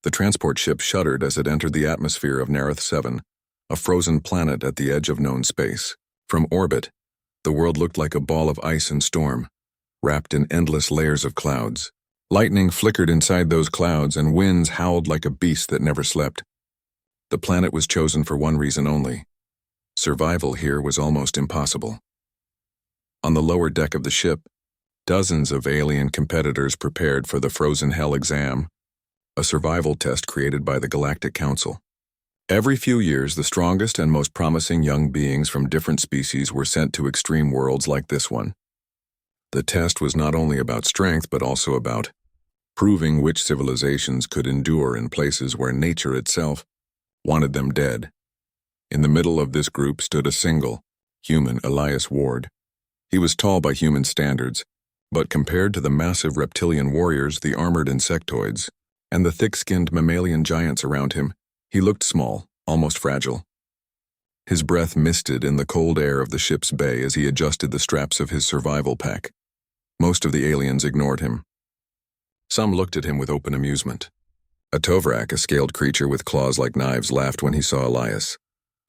The transport ship shuddered as it entered the atmosphere of Nareth 7, a frozen planet at the edge of known space. From orbit, the world looked like a ball of ice and storm, wrapped in endless layers of clouds. Lightning flickered inside those clouds, and winds howled like a beast that never slept. The planet was chosen for one reason only. Survival here was almost impossible. On the lower deck of the ship, dozens of alien competitors prepared for the Frozen Hell exam, a survival test created by the Galactic Council. Every few years, the strongest and most promising young beings from different species were sent to extreme worlds like this one. The test was not only about strength, but also about proving which civilizations could endure in places where nature itself wanted them dead. In the middle of this group stood a single, human Elias Ward. He was tall by human standards, but compared to the massive reptilian warriors, the armored insectoids, and the thick-skinned mammalian giants around him, he looked small, almost fragile. His breath misted in the cold air of the ship's bay as he adjusted the straps of his survival pack. Most of the aliens ignored him. Some looked at him with open amusement. A Tovrak, a scaled creature with claws like knives, laughed when he saw Elias.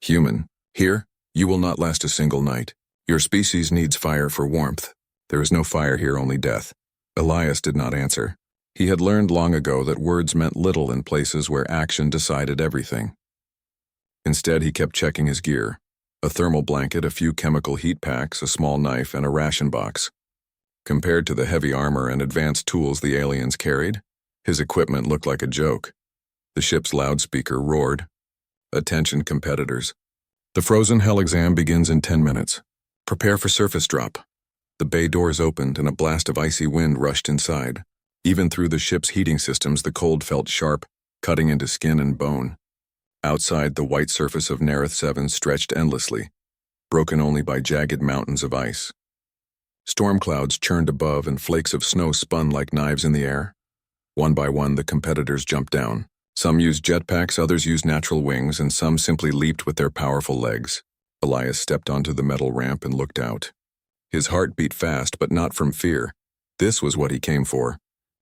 "Human, here, you will not last a single night. Your species needs fire for warmth. There is no fire here, only death." Elias did not answer. He had learned long ago that words meant little in places where action decided everything. Instead, he kept checking his gear: a thermal blanket, a few chemical heat packs, a small knife, and a ration box. Compared to the heavy armor and advanced tools the aliens carried, his equipment looked like a joke. The ship's loudspeaker roared, "Attention, competitors. The Frozen Hell exam begins in 10 minutes. Prepare for surface drop." The bay doors opened and a blast of icy wind rushed inside. Even through the ship's heating systems, the cold felt sharp, cutting into skin and bone. Outside, the white surface of Nareth 7 stretched endlessly, broken only by jagged mountains of ice. Storm clouds churned above and flakes of snow spun like knives in the air. One by one, the competitors jumped down. Some used jetpacks, others used natural wings, and some simply leaped with their powerful legs. Elias stepped onto the metal ramp and looked out. His heart beat fast, but not from fear. This was what he came for.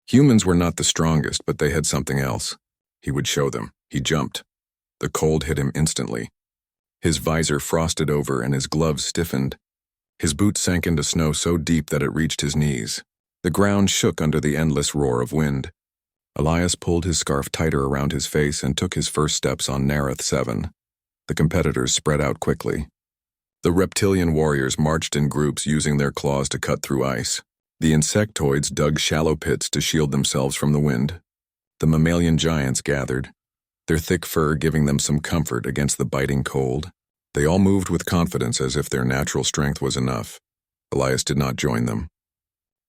Humans were not the strongest, but they had something else. He would show them. He jumped. The cold hit him instantly. His visor frosted over and his gloves stiffened. His boots sank into snow so deep that it reached his knees. The ground shook under the endless roar of wind. Elias pulled his scarf tighter around his face and took his first steps on Nareth 7. The competitors spread out quickly. The reptilian warriors marched in groups, using their claws to cut through ice. The insectoids dug shallow pits to shield themselves from the wind. The mammalian giants gathered, their thick fur giving them some comfort against the biting cold. They all moved with confidence as if their natural strength was enough. Elias did not join them.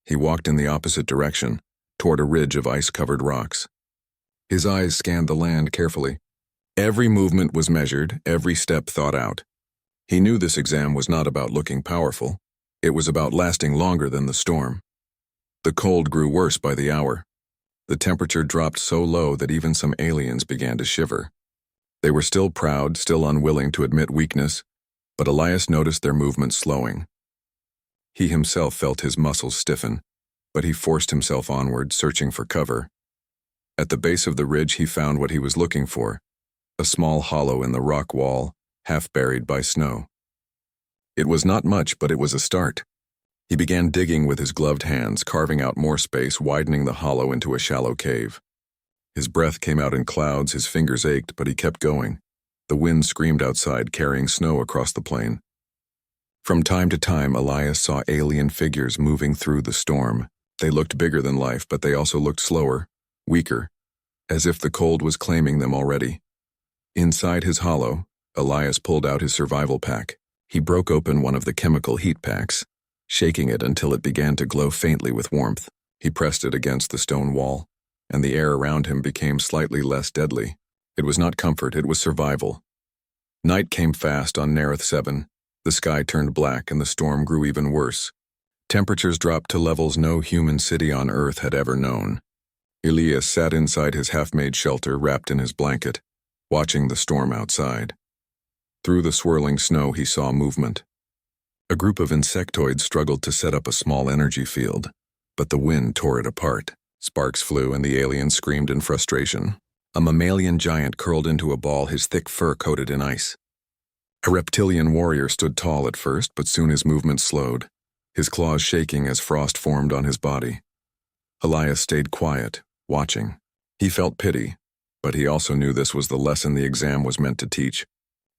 He walked in the opposite direction, toward a ridge of ice-covered rocks. His eyes scanned the land carefully. Every movement was measured, every step thought out. He knew this exam was not about looking powerful. It was about lasting longer than the storm. The cold grew worse by the hour. The temperature dropped so low that even some aliens began to shiver. They were still proud, still unwilling to admit weakness, but Elias noticed their movements slowing. He himself felt his muscles stiffen, but he forced himself onward, searching for cover. At the base of the ridge, he found what he was looking for: a small hollow in the rock wall, half buried by snow. It was not much, but it was a start. He began digging with his gloved hands, carving out more space, widening the hollow into a shallow cave. His breath came out in clouds, his fingers ached, but he kept going. The wind screamed outside, carrying snow across the plain. From time to time, Elias saw alien figures moving through the storm. They looked bigger than life, but they also looked slower, weaker, as if the cold was claiming them already. Inside his hollow, Elias pulled out his survival pack. He broke open one of the chemical heat packs, shaking it until it began to glow faintly with warmth. He pressed it against the stone wall, and the air around him became slightly less deadly. It was not comfort, it was survival. Night came fast on Nareth 7. The sky turned black and the storm grew even worse. Temperatures dropped to levels no human city on Earth had ever known. Elias sat inside his half-made shelter, wrapped in his blanket, watching the storm outside. Through the swirling snow, he saw movement. A group of insectoids struggled to set up a small energy field, but the wind tore it apart. Sparks flew and the aliens screamed in frustration. A mammalian giant curled into a ball, his thick fur coated in ice. A reptilian warrior stood tall at first, but soon his movements slowed, his claws shaking as frost formed on his body. Elias stayed quiet, watching. He felt pity, but he also knew this was the lesson the exam was meant to teach.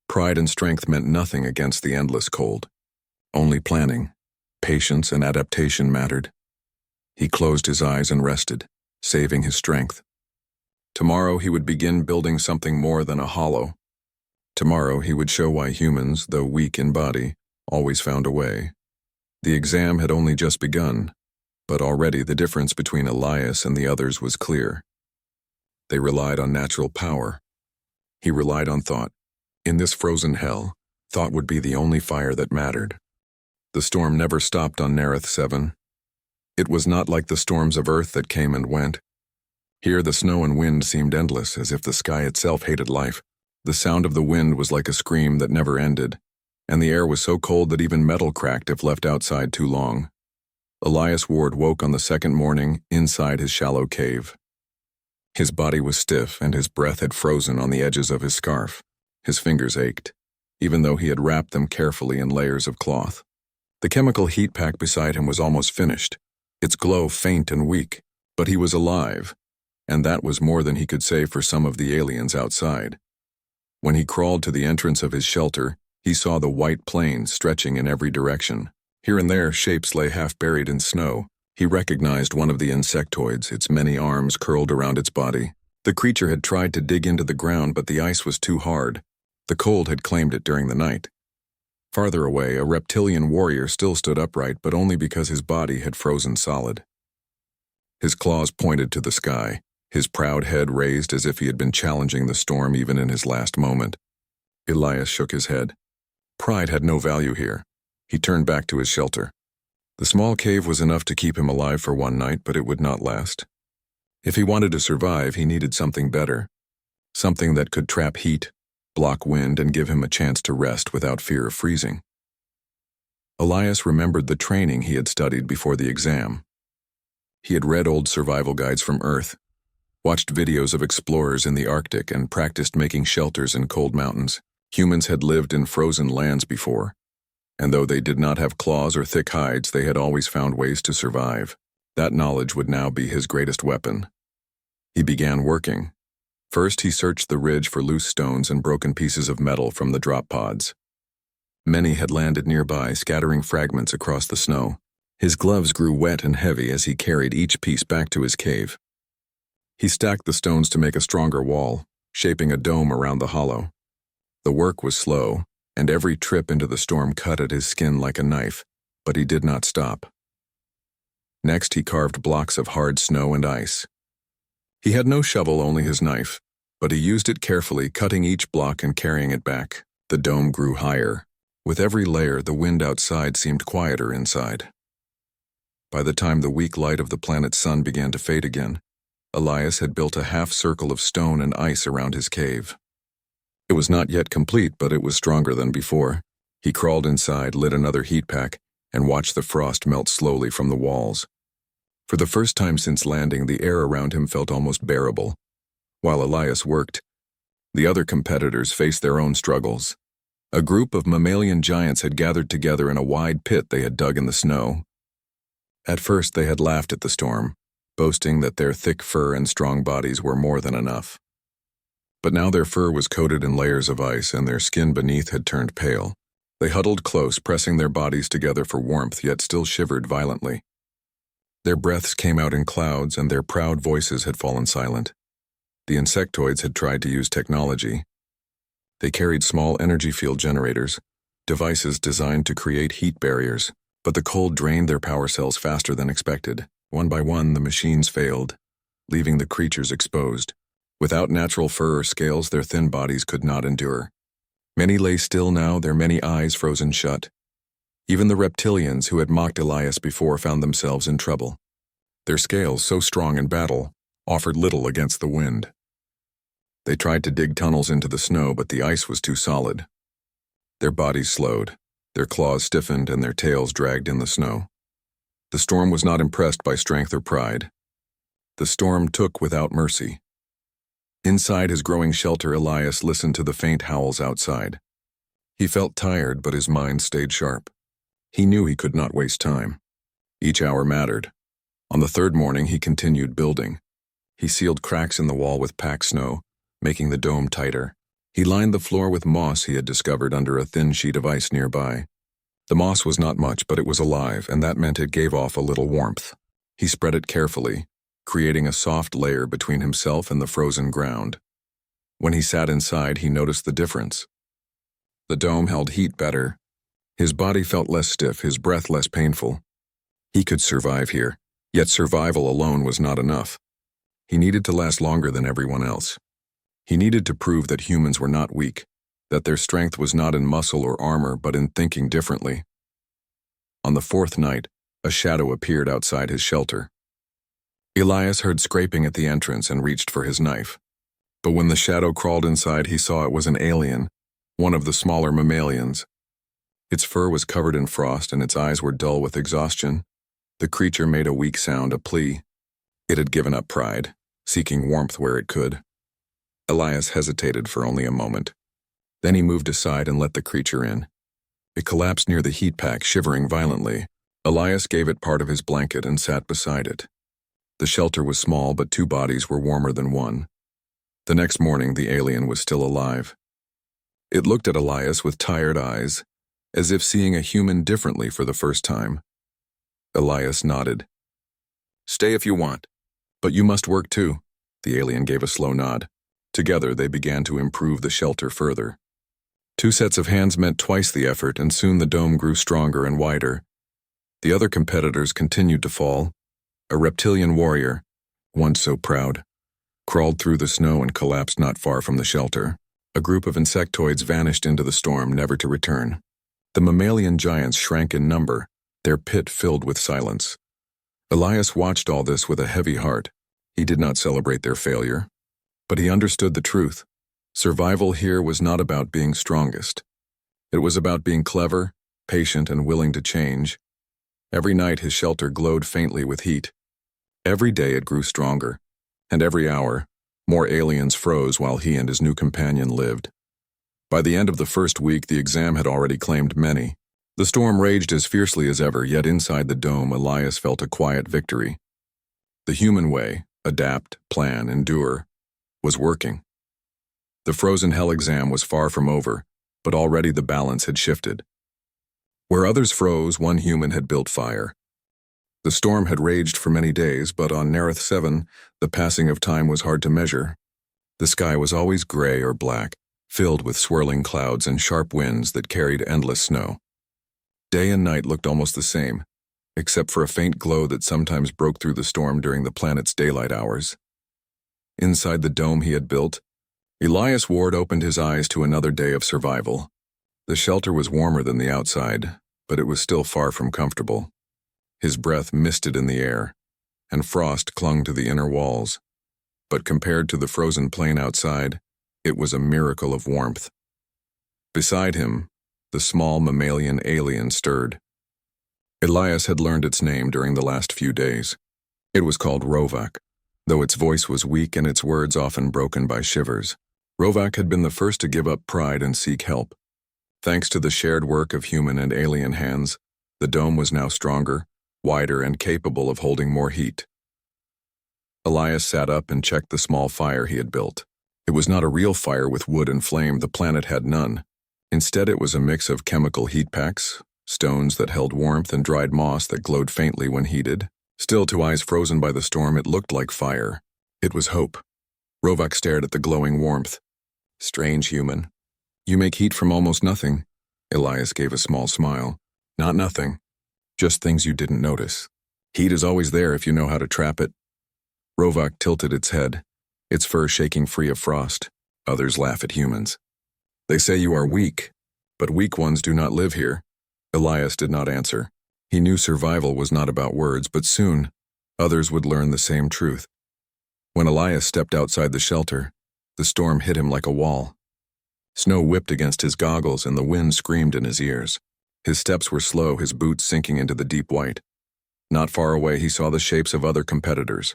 Pride and strength meant nothing against the endless cold. Only planning, patience, and adaptation mattered. He closed his eyes and rested, saving his strength. Tomorrow he would begin building something more than a hollow. Tomorrow he would show why humans, though weak in body, always found a way. The exam had only just begun, but already the difference between Elias and the others was clear. They relied on natural power. He relied on thought. In this frozen hell, thought would be the only fire that mattered. The storm never stopped on Nareth 7. It was not like the storms of Earth that came and went. Here the snow and wind seemed endless, as if the sky itself hated life. The sound of the wind was like a scream that never ended, and the air was so cold that even metal cracked if left outside too long. Elias Ward woke on the second morning inside his shallow cave. His body was stiff and his breath had frozen on the edges of his scarf. His fingers ached, even though he had wrapped them carefully in layers of cloth. The chemical heat pack beside him was almost finished, its glow faint and weak, but he was alive, and that was more than he could say for some of the aliens outside. When he crawled to the entrance of his shelter, he saw the white plains stretching in every direction. Here and there, shapes lay half buried in snow. He recognized one of the insectoids, its many arms curled around its body. The creature had tried to dig into the ground, but the ice was too hard. The cold had claimed it during the night. Farther away, a reptilian warrior still stood upright, but only because his body had frozen solid. His claws pointed to the sky, his proud head raised as if he had been challenging the storm even in his last moment. Elias shook his head. Pride had no value here. He turned back to his shelter. The small cave was enough to keep him alive for one night, but it would not last. If he wanted to survive, he needed something better. Something that could trap heat, block wind, and give him a chance to rest without fear of freezing. Elias remembered the training he had studied before the exam. He had read old survival guides from Earth, watched videos of explorers in the Arctic, and practiced making shelters in cold mountains. Humans had lived in frozen lands before, and though they did not have claws or thick hides, they had always found ways to survive. That knowledge would now be his greatest weapon. He began working. First, he searched the ridge for loose stones and broken pieces of metal from the drop pods. Many had landed nearby, scattering fragments across the snow. His gloves grew wet and heavy as he carried each piece back to his cave. He stacked the stones to make a stronger wall, shaping a dome around the hollow. The work was slow, and every trip into the storm cut at his skin like a knife, but he did not stop. Next, he carved blocks of hard snow and ice. He had no shovel, only his knife, but he used it carefully, cutting each block and carrying it back. The dome grew higher. With every layer, the wind outside seemed quieter inside. By the time the weak light of the planet's sun began to fade again, Elias had built a half circle of stone and ice around his cave. It was not yet complete, but it was stronger than before. He crawled inside, lit another heat pack, and watched the frost melt slowly from the walls. For the first time since landing, the air around him felt almost bearable. While Elias worked, the other competitors faced their own struggles. A group of mammalian giants had gathered together in a wide pit they had dug in the snow. At first they had laughed at the storm, boasting that their thick fur and strong bodies were more than enough. But now their fur was coated in layers of ice, and their skin beneath had turned pale. They huddled close, pressing their bodies together for warmth, yet still shivered violently. Their breaths came out in clouds, and their proud voices had fallen silent. The insectoids had tried to use technology. They carried small energy field generators, devices designed to create heat barriers, but the cold drained their power cells faster than expected. One by one, the machines failed, leaving the creatures exposed. Without natural fur or scales, their thin bodies could not endure. Many lay still now, their many eyes frozen shut. Even the reptilians who had mocked Elias before found themselves in trouble. Their scales, so strong in battle, offered little against the wind. They tried to dig tunnels into the snow, but the ice was too solid. Their bodies slowed, their claws stiffened, and their tails dragged in the snow. The storm was not impressed by strength or pride. The storm took without mercy. Inside his growing shelter, Elias listened to the faint howls outside. He felt tired, but his mind stayed sharp. He knew he could not waste time. Each hour mattered. On the third morning, he continued building. He sealed cracks in the wall with packed snow, making the dome tighter. He lined the floor with moss he had discovered under a thin sheet of ice nearby. The moss was not much, but it was alive, and that meant it gave off a little warmth. He spread it carefully, creating a soft layer between himself and the frozen ground. When he sat inside, he noticed the difference. The dome held heat better. His body felt less stiff, his breath less painful. He could survive here, yet survival alone was not enough. He needed to last longer than everyone else. He needed to prove that humans were not weak, that their strength was not in muscle or armor but in thinking differently. On the fourth night, a shadow appeared outside his shelter. Elias heard scraping at the entrance and reached for his knife. But when the shadow crawled inside, he saw it was an alien, one of the smaller mammalians. Its fur was covered in frost and its eyes were dull with exhaustion. The creature made a weak sound, a plea. It had given up pride, seeking warmth where it could. Elias hesitated for only a moment. Then he moved aside and let the creature in. It collapsed near the heat pack, shivering violently. Elias gave it part of his blanket and sat beside it. The shelter was small, but two bodies were warmer than one. The next morning, the alien was still alive. It looked at Elias with tired eyes, as if seeing a human differently for the first time. Elias nodded. "Stay if you want, but you must work too." The alien gave a slow nod. Together, they began to improve the shelter further. 2 sets of hands meant twice the effort, and soon the dome grew stronger and wider. The other competitors continued to fall. A reptilian warrior, once so proud, crawled through the snow and collapsed not far from the shelter. A group of insectoids vanished into the storm, never to return. The mammalian giants shrank in number, their pit filled with silence. Elias watched all this with a heavy heart. He did not celebrate their failure, but he understood the truth. Survival here was not about being strongest. It was about being clever, patient, and willing to change. Every night his shelter glowed faintly with heat. Every day it grew stronger, and every hour, more aliens froze while he and his new companion lived. By the end of the first week, the exam had already claimed many. The storm raged as fiercely as ever, yet inside the dome, Elias felt a quiet victory. The human way, adapt, plan, endure, was working. The frozen hell exam was far from over, but already the balance had shifted. Where others froze, one human had built fire. The storm had raged for many days, but on Nareth 7, the passing of time was hard to measure. The sky was always gray or black, filled with swirling clouds and sharp winds that carried endless snow. Day and night looked almost the same, except for a faint glow that sometimes broke through the storm during the planet's daylight hours. Inside the dome he had built, Elias Ward opened his eyes to another day of survival. The shelter was warmer than the outside, but it was still far from comfortable. His breath misted in the air, and frost clung to the inner walls. But compared to the frozen plain outside, it was a miracle of warmth. Beside him, the small mammalian alien stirred. Elias had learned its name during the last few days. It was called Rovak, though its voice was weak and its words often broken by shivers. Rovak had been the first to give up pride and seek help. Thanks to the shared work of human and alien hands, the dome was now stronger, wider, and capable of holding more heat. Elias sat up and checked the small fire he had built. It was not a real fire with wood and flame, the planet had none. Instead, it was a mix of chemical heat packs, stones that held warmth, and dried moss that glowed faintly when heated. Still, to eyes frozen by the storm, it looked like fire. It was hope. Rovak stared at the glowing warmth. "Strange human. You make heat from almost nothing." Elias gave a small smile. "Not nothing. Just things you didn't notice. Heat is always there if you know how to trap it." Rovak tilted its head, its fur shaking free of frost. Others laugh at humans. "They say you are weak, but weak ones do not live here." Elias did not answer. He knew survival was not about words, but soon, others would learn the same truth. When Elias stepped outside the shelter, the storm hit him like a wall. Snow whipped against his goggles and the wind screamed in his ears. His steps were slow, his boots sinking into the deep white. Not far away, he saw the shapes of other competitors.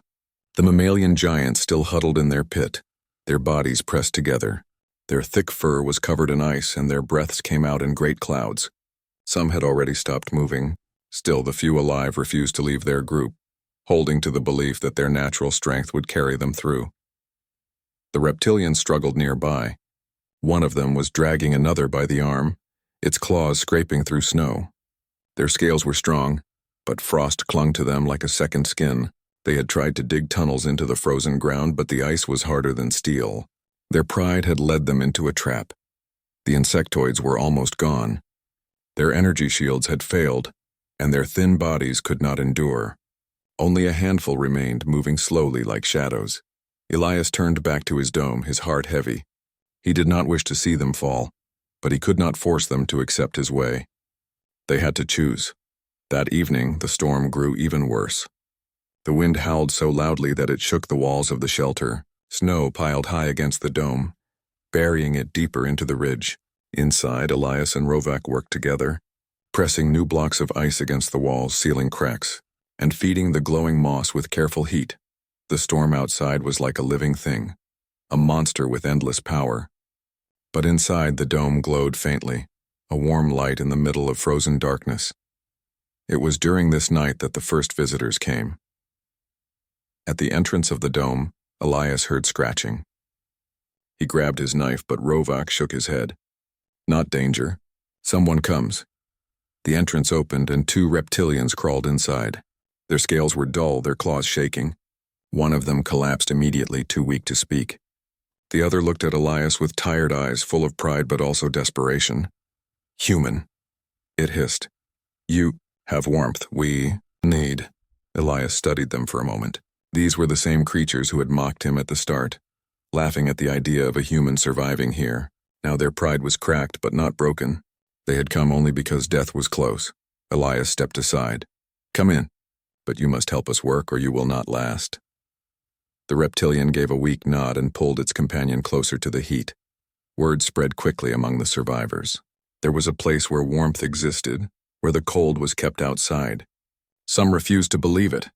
The mammalian giants still huddled in their pit, their bodies pressed together. Their thick fur was covered in ice, and their breaths came out in great clouds. Some had already stopped moving. Still, the few alive refused to leave their group, holding to the belief that their natural strength would carry them through. The reptilians struggled nearby. One of them was dragging another by the arm, its claws scraping through snow. Their scales were strong, but frost clung to them like a second skin. They had tried to dig tunnels into the frozen ground, but the ice was harder than steel. Their pride had led them into a trap. The insectoids were almost gone. Their energy shields had failed, and their thin bodies could not endure. Only a handful remained, moving slowly like shadows. Elias turned back to his dome, his heart heavy. He did not wish to see them fall, but he could not force them to accept his way. They had to choose. That evening, the storm grew even worse. The wind howled so loudly that it shook the walls of the shelter. Snow piled high against the dome, burying it deeper into the ridge. Inside, Elias and Rovak worked together, pressing new blocks of ice against the walls, sealing cracks, and feeding the glowing moss with careful heat. The storm outside was like a living thing, a monster with endless power. But inside, the dome glowed faintly, a warm light in the middle of frozen darkness. It was during this night that the first visitors came. At the entrance of the dome, Elias heard scratching. He grabbed his knife, but Rovak shook his head. Not danger. Someone comes. The entrance opened, and 2 reptilians crawled inside. Their scales were dull, their claws shaking. One of them collapsed immediately, too weak to speak. The other looked at Elias with tired eyes, full of pride but also desperation. Human, it hissed. You have warmth. We need. Elias studied them for a moment. These were the same creatures who had mocked him at the start, laughing at the idea of a human surviving here. Now their pride was cracked but not broken. They had come only because death was close. Elias stepped aside. Come in, but you must help us work or you will not last. The reptilian gave a weak nod and pulled its companion closer to the heat. Word spread quickly among the survivors. There was a place where warmth existed, where the cold was kept outside. Some refused to believe it.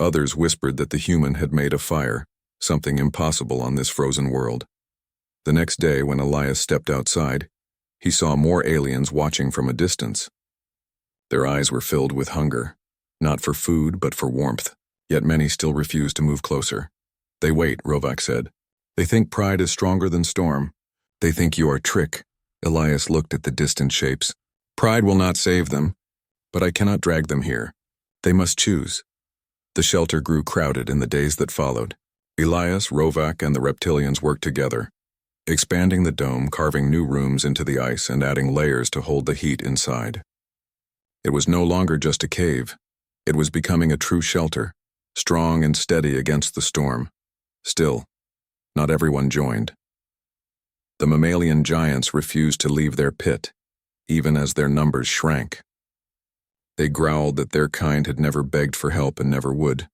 Others whispered that the human had made a fire, something impossible on this frozen world. The next day, when Elias stepped outside, he saw more aliens watching from a distance. Their eyes were filled with hunger, not for food but for warmth, yet many still refused to move closer. They wait, Rovak said. They think pride is stronger than storm. They think you are trick. Elias looked at the distant shapes. Pride will not save them, but I cannot drag them here. They must choose. The shelter grew crowded in the days that followed. Elias, Rovak, and the reptilians worked together, expanding the dome, carving new rooms into the ice, and adding layers to hold the heat inside. It was no longer just a cave. It was becoming a true shelter, strong and steady against the storm. Still, not everyone joined. The mammalian giants refused to leave their pit, even as their numbers shrank. They growled that their kind had never begged for help and never would.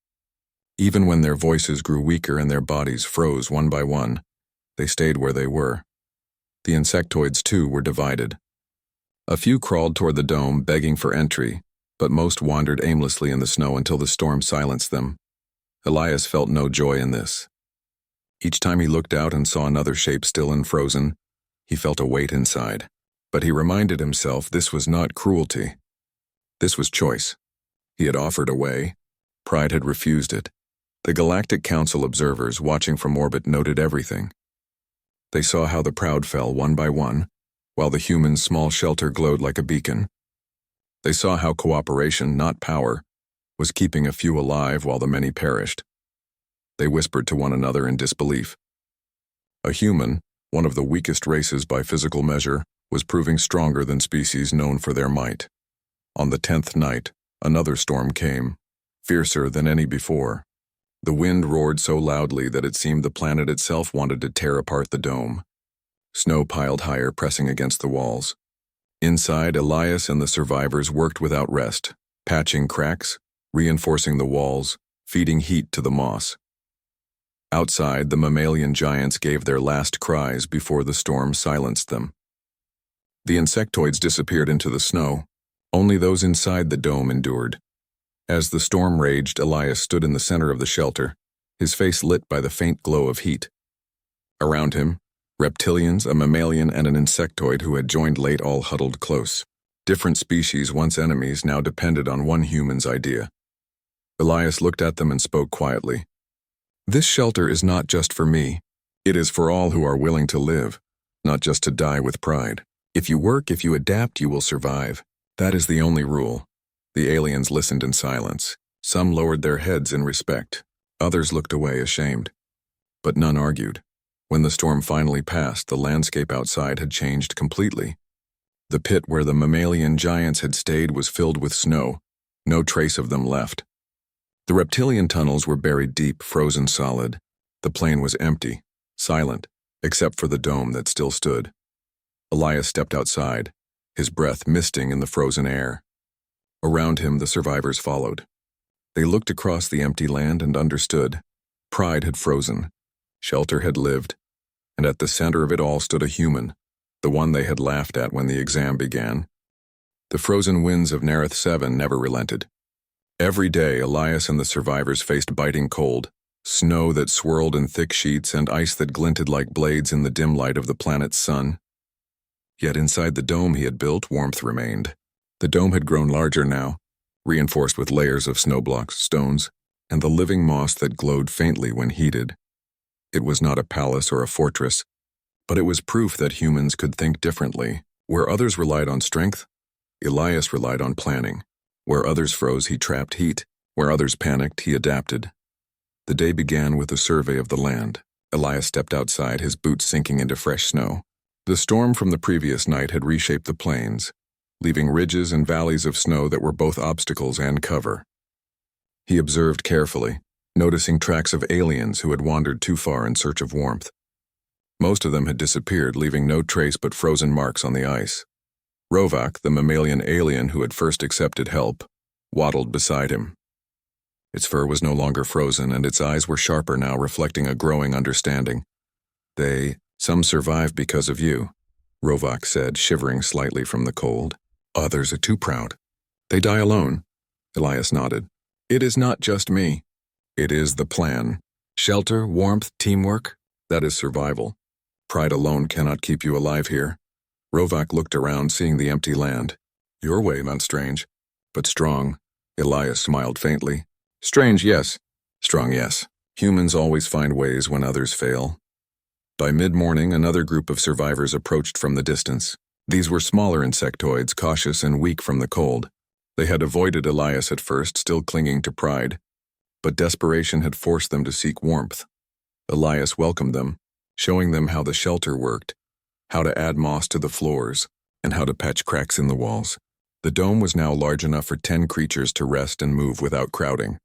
Even when their voices grew weaker and their bodies froze one by one, they stayed where they were. The insectoids, too, were divided. A few crawled toward the dome, begging for entry, but most wandered aimlessly in the snow until the storm silenced them. Elias felt no joy in this. Each time he looked out and saw another shape still and frozen, he felt a weight inside. But he reminded himself this was not cruelty. This was choice. He had offered a way. Pride had refused it. The Galactic Council observers watching from orbit noted everything. They saw how the proud fell one by one, while the humans' small shelter glowed like a beacon. They saw how cooperation, not power, was keeping a few alive while the many perished. They whispered to one another in disbelief. A human, one of the weakest races by physical measure, was proving stronger than species known for their might. On the 10th night, another storm came, fiercer than any before. The wind roared so loudly that it seemed the planet itself wanted to tear apart the dome. Snow piled higher, pressing against the walls. Inside, Elias and the survivors worked without rest, patching cracks, reinforcing the walls, feeding heat to the moss. Outside, the mammalian giants gave their last cries before the storm silenced them. The insectoids disappeared into the snow. Only those inside the dome endured. As the storm raged, Elias stood in the center of the shelter, his face lit by the faint glow of heat. Around him, reptilians, a mammalian, and an insectoid who had joined late all huddled close. Different species, once enemies, now depended on one human's idea. Elias looked at them and spoke quietly. "This shelter is not just for me. It is for all who are willing to live, not just to die with pride. If you work, if you adapt, you will survive. That is the only rule." The aliens listened in silence. Some lowered their heads in respect. Others looked away, ashamed. But none argued. When the storm finally passed, the landscape outside had changed completely. The pit where the mammalian giants had stayed was filled with snow. No trace of them left. The reptilian tunnels were buried deep, frozen solid. The plain was empty, silent, except for the dome that still stood. Elias stepped outside, his breath misting in the frozen air. Around him, the survivors followed. They looked across the empty land and understood. Pride had frozen. Shelter had lived. And at the center of it all stood a human, the one they had laughed at when the exam began. The frozen winds of Nareth 7 never relented. Every day, Elias and the survivors faced biting cold, snow that swirled in thick sheets and ice that glinted like blades in the dim light of the planet's sun. Yet inside the dome he had built, warmth remained. The dome had grown larger now, reinforced with layers of snow blocks, stones, and the living moss that glowed faintly when heated. It was not a palace or a fortress, but it was proof that humans could think differently. Where others relied on strength, Elias relied on planning. Where others froze, he trapped heat. Where others panicked, he adapted. The day began with a survey of the land. Elias stepped outside, his boots sinking into fresh snow. The storm from the previous night had reshaped the plains, leaving ridges and valleys of snow that were both obstacles and cover. He observed carefully, noticing tracks of aliens who had wandered too far in search of warmth. Most of them had disappeared, leaving no trace but frozen marks on the ice. Rovak, the mammalian alien who had first accepted help, waddled beside him. Its fur was no longer frozen, and its eyes were sharper now, reflecting a growing understanding. Some survive because of you," Rovak said, shivering slightly from the cold. "Others are too proud. They die alone." Elias nodded. "It is not just me. It is the plan. Shelter, warmth, teamwork, that is survival. Pride alone cannot keep you alive here." Rovak looked around, seeing the empty land. "Your way, not strange, but strong." Elias smiled faintly. "Strange, yes. Strong, yes. Humans always find ways when others fail." By mid-morning, another group of survivors approached from the distance. These were smaller insectoids, cautious and weak from the cold. They had avoided Elias at first, still clinging to pride, but desperation had forced them to seek warmth. Elias welcomed them, showing them how the shelter worked, how to add moss to the floors, and how to patch cracks in the walls. The dome was now large enough for 10 creatures to rest and move without crowding.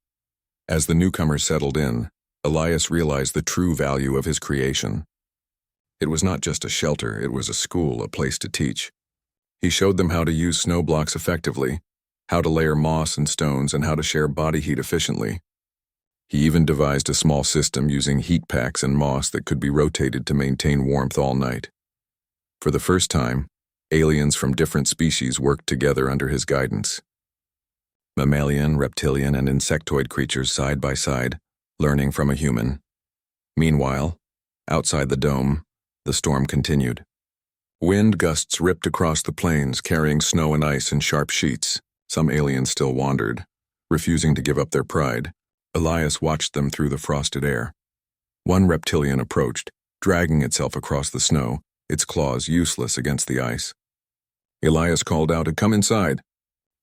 As the newcomers settled in, Elias realized the true value of his creation. It was not just a shelter, it was a school, a place to teach. He showed them how to use snow blocks effectively, how to layer moss and stones, and how to share body heat efficiently. He even devised a small system using heat packs and moss that could be rotated to maintain warmth all night. For the first time, aliens from different species worked together under his guidance. Mammalian, reptilian, and insectoid creatures side by side, learning from a human. Meanwhile, outside the dome, the storm continued. Wind gusts ripped across the plains, carrying snow and ice in sharp sheets. Some aliens still wandered, refusing to give up their pride. Elias watched them through the frosted air. One reptilian approached, dragging itself across the snow, its claws useless against the ice. Elias called out to come inside.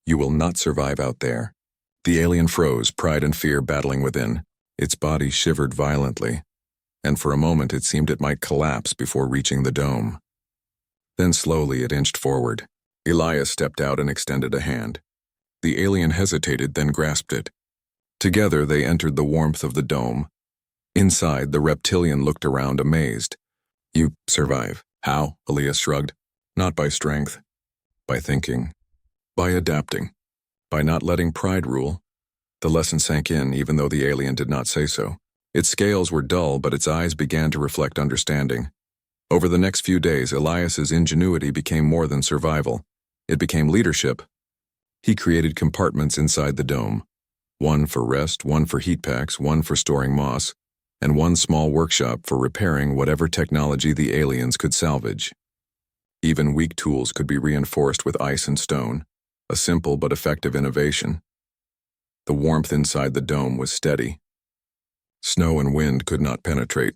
"You will not survive out there." The alien froze, pride and fear battling within. Its body shivered violently, and for a moment it seemed it might collapse before reaching the dome. Then slowly it inched forward. Elias stepped out and extended a hand. The alien hesitated, then grasped it. Together they entered the warmth of the dome. Inside, the reptilian looked around amazed. "You survive." "How?" Elias shrugged. "Not by strength. By thinking. By adapting. By not letting pride rule." The lesson sank in, even though the alien did not say so. Its scales were dull, but its eyes began to reflect understanding. Over the next few days, Elias's ingenuity became more than survival. It became leadership. He created compartments inside the dome. One for rest, one for heat packs, one for storing moss. and one small workshop for repairing whatever technology the aliens could salvage. Even weak tools could be reinforced with ice and stone, a simple but effective innovation. The warmth inside the dome was steady. Snow and wind could not penetrate.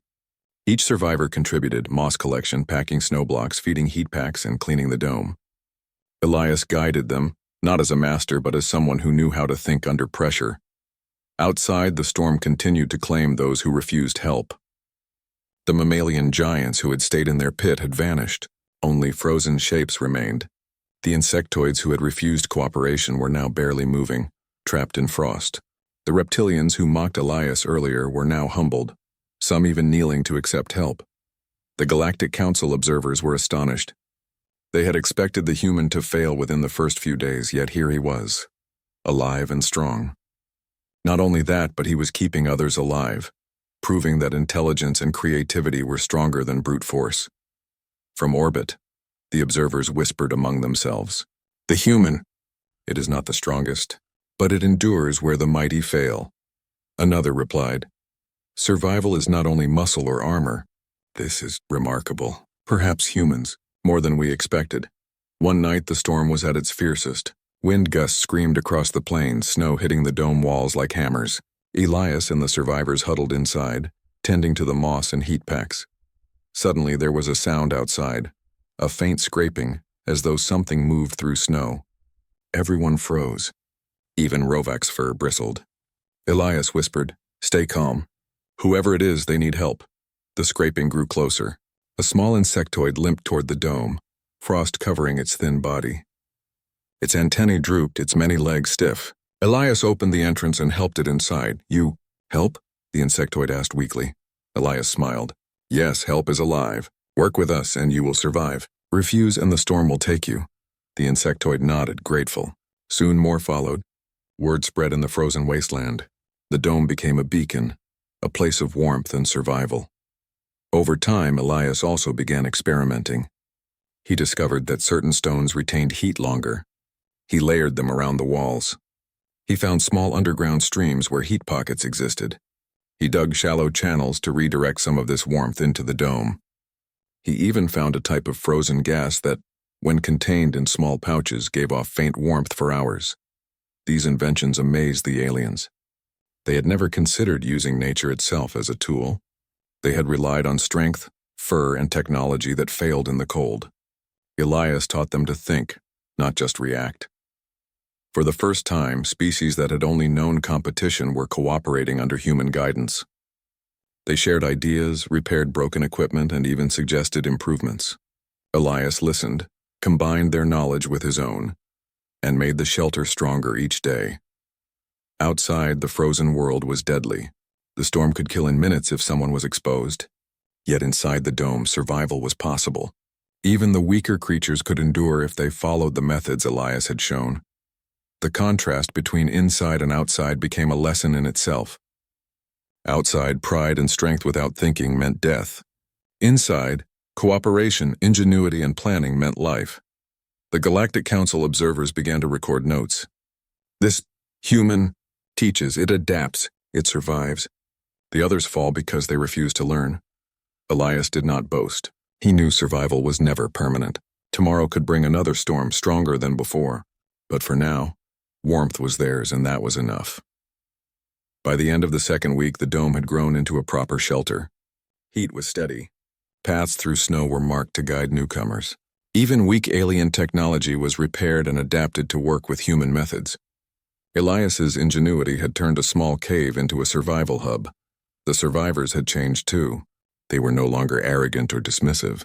Each survivor contributed: moss collection, packing snow blocks, feeding heat packs, and cleaning the dome. Elias guided them, not as a master but as someone who knew how to think under pressure. Outside, the storm continued to claim those who refused help. The mammalian giants who had stayed in their pit had vanished. Only frozen shapes remained. The insectoids who had refused cooperation were now barely moving, trapped in frost. The reptilians who mocked Elias earlier were now humbled, some even kneeling to accept help. The Galactic Council observers were astonished. They had expected the human to fail within the first few days, yet here he was, alive and strong. Not only that, but he was keeping others alive, proving that intelligence and creativity were stronger than brute force. From orbit, the observers whispered among themselves, "The human, it is not the strongest, but it endures where the mighty fail." Another replied, "Survival is not only muscle or armor. This is remarkable. Perhaps humans, more than we expected." One night the storm was at its fiercest. Wind gusts screamed across the plains, snow hitting the dome walls like hammers. Elias and the survivors huddled inside, tending to the moss and heat packs. Suddenly there was a sound outside, a faint scraping, as though something moved through snow. Everyone froze. Even Rovak's fur bristled. Elias whispered, "Stay calm. Whoever it is, they need help." The scraping grew closer. A small insectoid limped toward the dome, frost covering its thin body. Its antennae drooped, its many legs stiff. Elias opened the entrance and helped it inside. "You help?" the insectoid asked weakly. Elias smiled. "Yes, help is alive. Work with us and you will survive. Refuse and the storm will take you." The insectoid nodded, grateful. Soon more followed. Word spread in the frozen wasteland. The dome became a beacon, a place of warmth and survival. Over time, Elias also began experimenting. He discovered that certain stones retained heat longer. He layered them around the walls. He found small underground streams where heat pockets existed. He dug shallow channels to redirect some of this warmth into the dome. He even found a type of frozen gas that, when contained in small pouches, gave off faint warmth for hours. These inventions amazed the aliens. They had never considered using nature itself as a tool. They had relied on strength, fur, and technology that failed in the cold. Elias taught them to think, not just react. For the first time, species that had only known competition were cooperating under human guidance. They shared ideas, repaired broken equipment, and even suggested improvements. Elias listened, combined their knowledge with his own, and made the shelter stronger each day. Outside, the frozen world was deadly. The storm could kill in minutes if someone was exposed. Yet inside the dome, survival was possible. Even the weaker creatures could endure if they followed the methods Elias had shown. The contrast between inside and outside became a lesson in itself. Outside, pride and strength without thinking meant death. Inside, cooperation, ingenuity, and planning meant life. The Galactic Council observers began to record notes. "This human teaches, it adapts, it survives. The others fall because they refuse to learn." Elias did not boast. He knew survival was never permanent. Tomorrow could bring another storm stronger than before. But for now, warmth was theirs, and that was enough. By the end of the second week, the dome had grown into a proper shelter. Heat was steady. Paths through snow were marked to guide newcomers. Even weak alien technology was repaired and adapted to work with human methods. Elias's ingenuity had turned a small cave into a survival hub. The survivors had changed too. They were no longer arrogant or dismissive.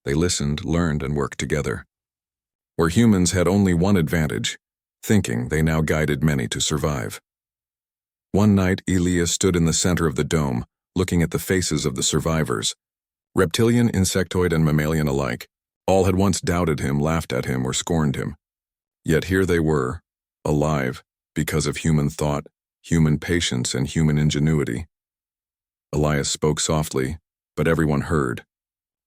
They listened, learned, and worked together. Where humans had only one advantage, thinking, they now guided many to survive. One night, Elias stood in the center of the dome, looking at the faces of the survivors. Reptilian, insectoid, and mammalian alike. All had once doubted him, laughed at him, or scorned him. Yet here they were, alive, because of human thought, human patience, and human ingenuity. Elias spoke softly, but everyone heard.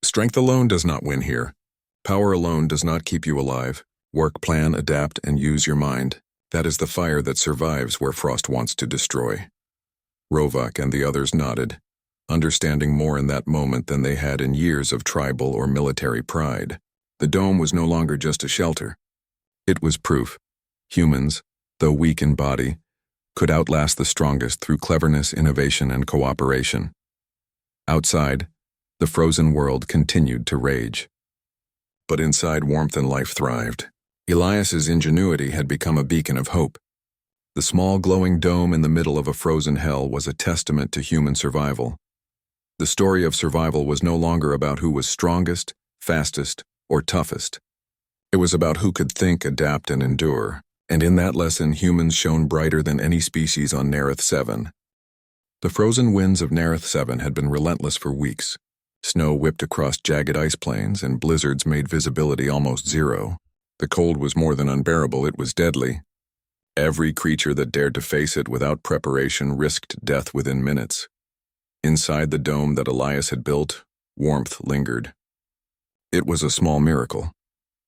"Strength alone does not win here. Power alone does not keep you alive. Work, plan, adapt, and use your mind. That is the fire that survives where frost wants to destroy." Rovak and the others nodded. understanding more in that moment than they had in years of tribal or military pride. The dome was no longer just a shelter. It was proof. Humans, though weak in body, could outlast the strongest through cleverness, innovation, and cooperation. Outside, the frozen world continued to rage. But inside, warmth and life thrived. Elias's ingenuity had become a beacon of hope. The small glowing dome in the middle of a frozen hell was a testament to human survival. The story of survival was no longer about who was strongest, fastest, or toughest. It was about who could think, adapt, and endure. And in that lesson, humans shone brighter than any species on Nareth 7. The frozen winds of Nareth 7 had been relentless for weeks. Snow whipped across jagged ice plains, and blizzards made visibility almost zero. The cold was more than unbearable, it was deadly. Every creature that dared to face it without preparation risked death within minutes. Inside the dome that Elias had built, warmth lingered. It was a small miracle,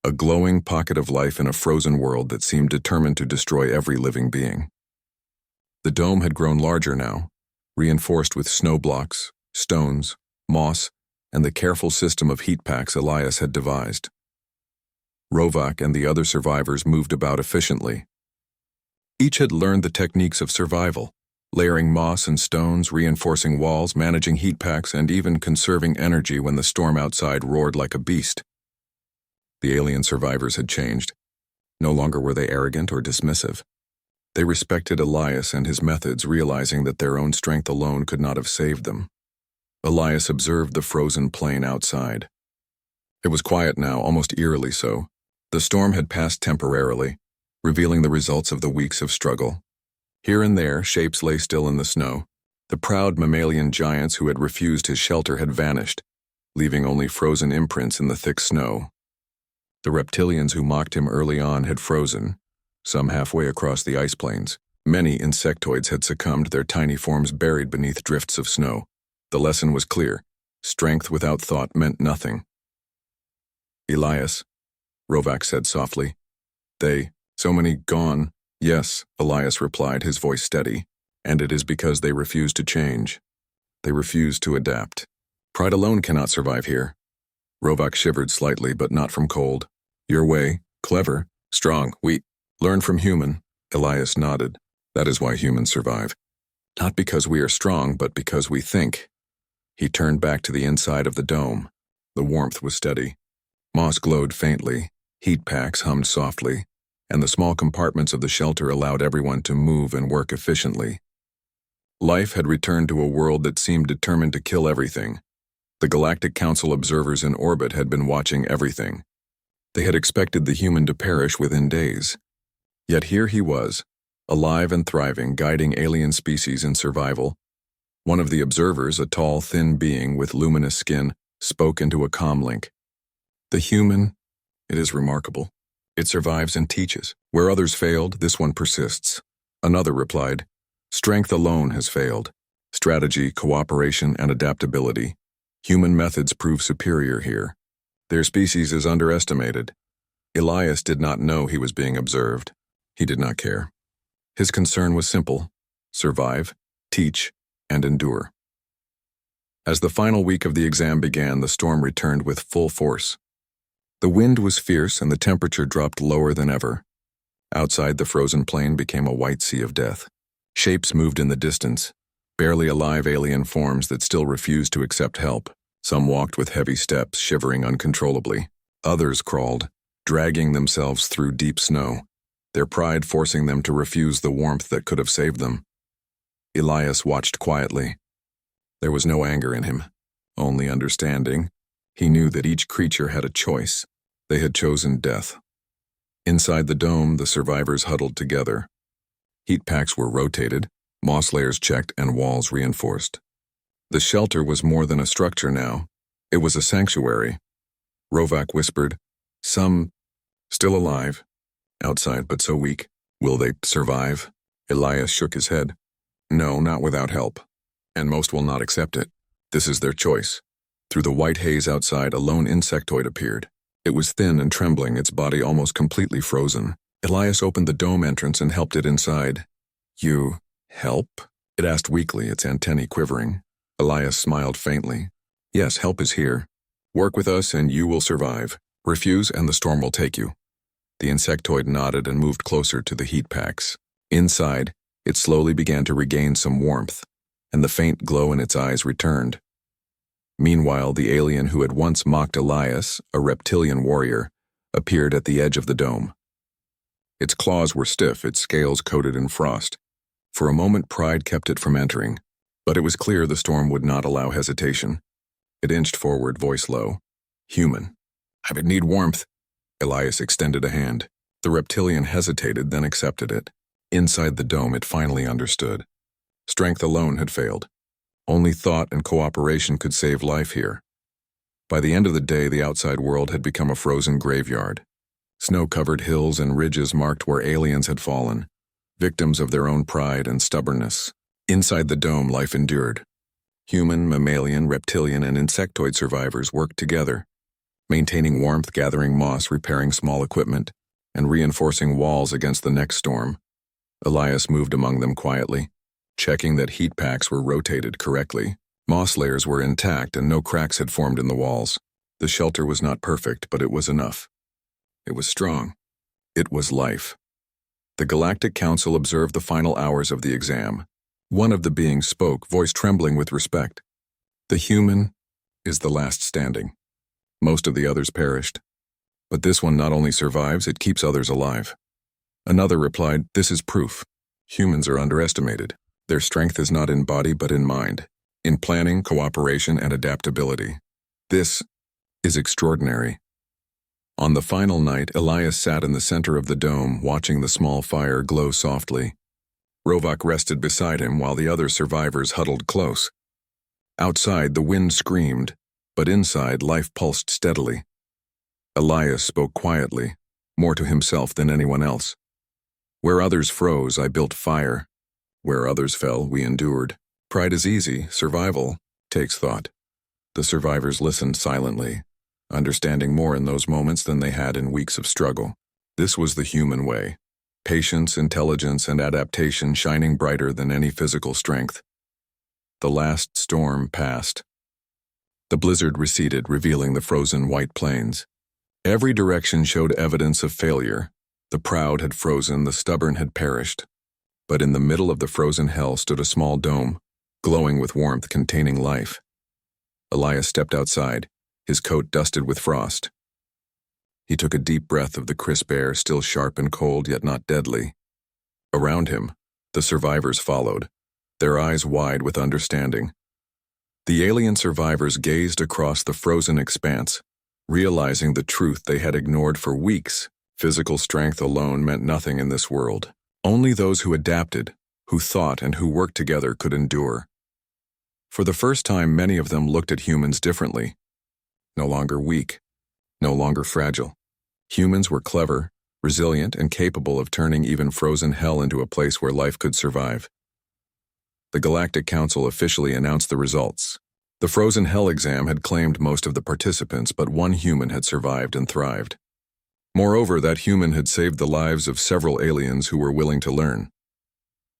a glowing pocket of life in a frozen world that seemed determined to destroy every living being. The dome had grown larger now, reinforced with snow blocks, stones, moss, and the careful system of heat packs Elias had devised. Rovak and the other survivors moved about efficiently. Each had learned the techniques of survival, layering moss and stones, reinforcing walls, managing heat packs, and even conserving energy when the storm outside roared like a beast. The alien survivors had changed. No longer were they arrogant or dismissive. They respected Elias and his methods, realizing that their own strength alone could not have saved them. Elias observed the frozen plain outside. It was quiet now, almost eerily so. The storm had passed temporarily, revealing the results of the weeks of struggle. Here and there, shapes lay still in the snow. The proud mammalian giants who had refused his shelter had vanished, leaving only frozen imprints in the thick snow. The reptilians who mocked him early on had frozen, some halfway across the ice plains. Many insectoids had succumbed, their tiny forms buried beneath drifts of snow. The lesson was clear. Strength without thought meant nothing. "Elias," Rovak said softly. So many gone." "Yes," Elias replied, his voice steady. "And it is because they refuse to change. They refuse to adapt. Pride alone cannot survive here." Rovak shivered slightly, but not from cold. "Your way, clever, strong, we learn from human." Elias nodded. "That is why humans survive. Not because we are strong, but because we think." He turned back to the inside of the dome. The warmth was steady. Moss glowed faintly, heat packs hummed softly, and the small compartments of the shelter allowed everyone to move and work efficiently. Life had returned to a world that seemed determined to kill everything. The Galactic Council observers in orbit had been watching everything. They had expected the human to perish within days. Yet here he was, alive and thriving, guiding alien species in survival. One of the observers, a tall, thin being with luminous skin, spoke into a comlink. "The human, it is remarkable. It survives and teaches. Where others failed, this one persists." Another replied, "Strength alone has failed. Strategy, cooperation, and adaptability. Human methods prove superior here. Their species is underestimated." Elias did not know he was being observed. He did not care. His concern was simple: survive, teach, and endure. As the final week of the exam began, the storm returned with full force. The wind was fierce and the temperature dropped lower than ever. Outside, the frozen plain became a white sea of death. Shapes moved in the distance, barely alive alien forms that still refused to accept help. Some walked with heavy steps, shivering uncontrollably. Others crawled, dragging themselves through deep snow, their pride forcing them to refuse the warmth that could have saved them. Elias watched quietly. There was no anger in him, only understanding. He knew that each creature had a choice. They had chosen death. Inside the dome, the survivors huddled together. Heat packs were rotated, moss layers checked, and walls reinforced. The shelter was more than a structure now. It was a sanctuary. Rovak whispered, "Some still alive, outside but so weak. Will they survive?" Elias shook his head. "No, not without help. And most will not accept it. This is their choice." Through the white haze outside, a lone insectoid appeared. It was thin and trembling, its body almost completely frozen. Elias opened the dome entrance and helped it inside. "You help?" it asked weakly, its antennae quivering. Elias smiled faintly. Yes, help is here. Work with us and you will survive. Refuse and the storm will take you. The insectoid nodded and moved closer to the heat packs. Inside, it slowly began to regain some warmth, and the faint glow in its eyes returned. Meanwhile, the alien who had once mocked Elias, a reptilian warrior, appeared at the edge of the dome. Its claws were stiff, its scales coated in frost. For a moment, pride kept it from entering, but it was clear the storm would not allow hesitation. It inched forward, voice low. Human. I would need warmth. Elias extended a hand. The reptilian hesitated, then accepted it. Inside the dome, it finally understood. Strength alone had failed. Only thought and cooperation could save life here. By the end of the day, the outside world had become a frozen graveyard. Snow-covered hills and ridges marked where aliens had fallen, victims of their own pride and stubbornness. Inside the dome, life endured. Human, mammalian, reptilian, and insectoid survivors worked together, maintaining warmth, gathering moss, repairing small equipment, and reinforcing walls against the next storm. Elias moved among them quietly, checking that heat packs were rotated correctly. Moss layers were intact and no cracks had formed in the walls. The shelter was not perfect, but it was enough. It was strong. It was life. The Galactic Council observed the final hours of the exam. One of the beings spoke, voice trembling with respect. The human is the last standing. Most of the others perished. But this one not only survives, it keeps others alive. Another replied, this is proof. Humans are underestimated. Their strength is not in body but in mind, in planning, cooperation, and adaptability. This is extraordinary. On the final night, Elias sat in the center of the dome, watching the small fire glow softly. Rovak rested beside him while the other survivors huddled close. Outside, the wind screamed, but inside, life pulsed steadily. Elias spoke quietly, more to himself than anyone else. Where others froze, I built fire. Where others fell, we endured. Pride is easy, survival takes thought. The survivors listened silently, understanding more in those moments than they had in weeks of struggle. This was the human way. Patience, intelligence, and adaptation shining brighter than any physical strength. The last storm passed. The blizzard receded, revealing the frozen white plains. Every direction showed evidence of failure. The proud had frozen, the stubborn had perished. But in the middle of the frozen hell stood a small dome, glowing with warmth, containing life. Elias stepped outside, his coat dusted with frost. He took a deep breath of the crisp air, still sharp and cold, yet not deadly. Around him, the survivors followed, their eyes wide with understanding. The alien survivors gazed across the frozen expanse, realizing the truth they had ignored for weeks. Physical strength alone meant nothing in this world. Only those who adapted, who thought, and who worked together could endure. For the first time, many of them looked at humans differently. No longer weak, no longer fragile. Humans were clever, resilient, and capable of turning even frozen hell into a place where life could survive. The Galactic Council officially announced the results. The frozen hell exam had claimed most of the participants, but one human had survived and thrived. Moreover, that human had saved the lives of several aliens who were willing to learn.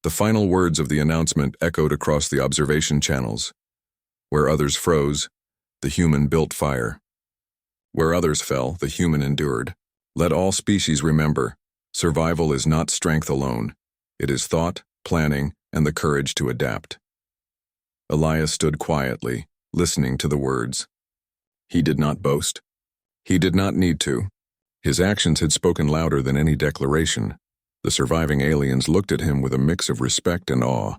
The final words of the announcement echoed across the observation channels. Where others froze, the human built fire. Where others fell, the human endured. Let all species remember, survival is not strength alone. It is thought, planning, and the courage to adapt. Elias stood quietly, listening to the words. He did not boast. He did not need to. His actions had spoken louder than any declaration. The surviving aliens looked at him with a mix of respect and awe.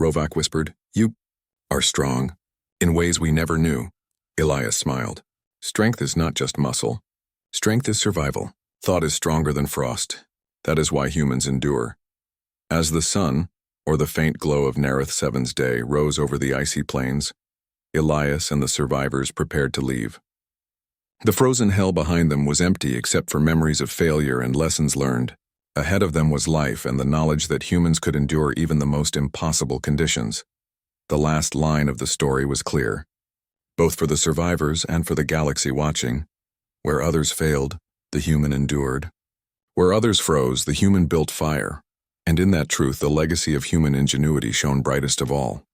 Rovak whispered, "You are strong, in ways we never knew." Elias smiled. "Strength is not just muscle. Strength is survival. Thought is stronger than frost. That is why humans endure." As the sun, or the faint glow of Nareth 7's day, rose over the icy plains, Elias and the survivors prepared to leave. The frozen hell behind them was empty except for memories of failure and lessons learned. Ahead of them was life and the knowledge that humans could endure even the most impossible conditions. The last line of the story was clear, both for the survivors and for the galaxy watching. Where others failed, the human endured. Where others froze, the human built fire. And in that truth, the legacy of human ingenuity shone brightest of all.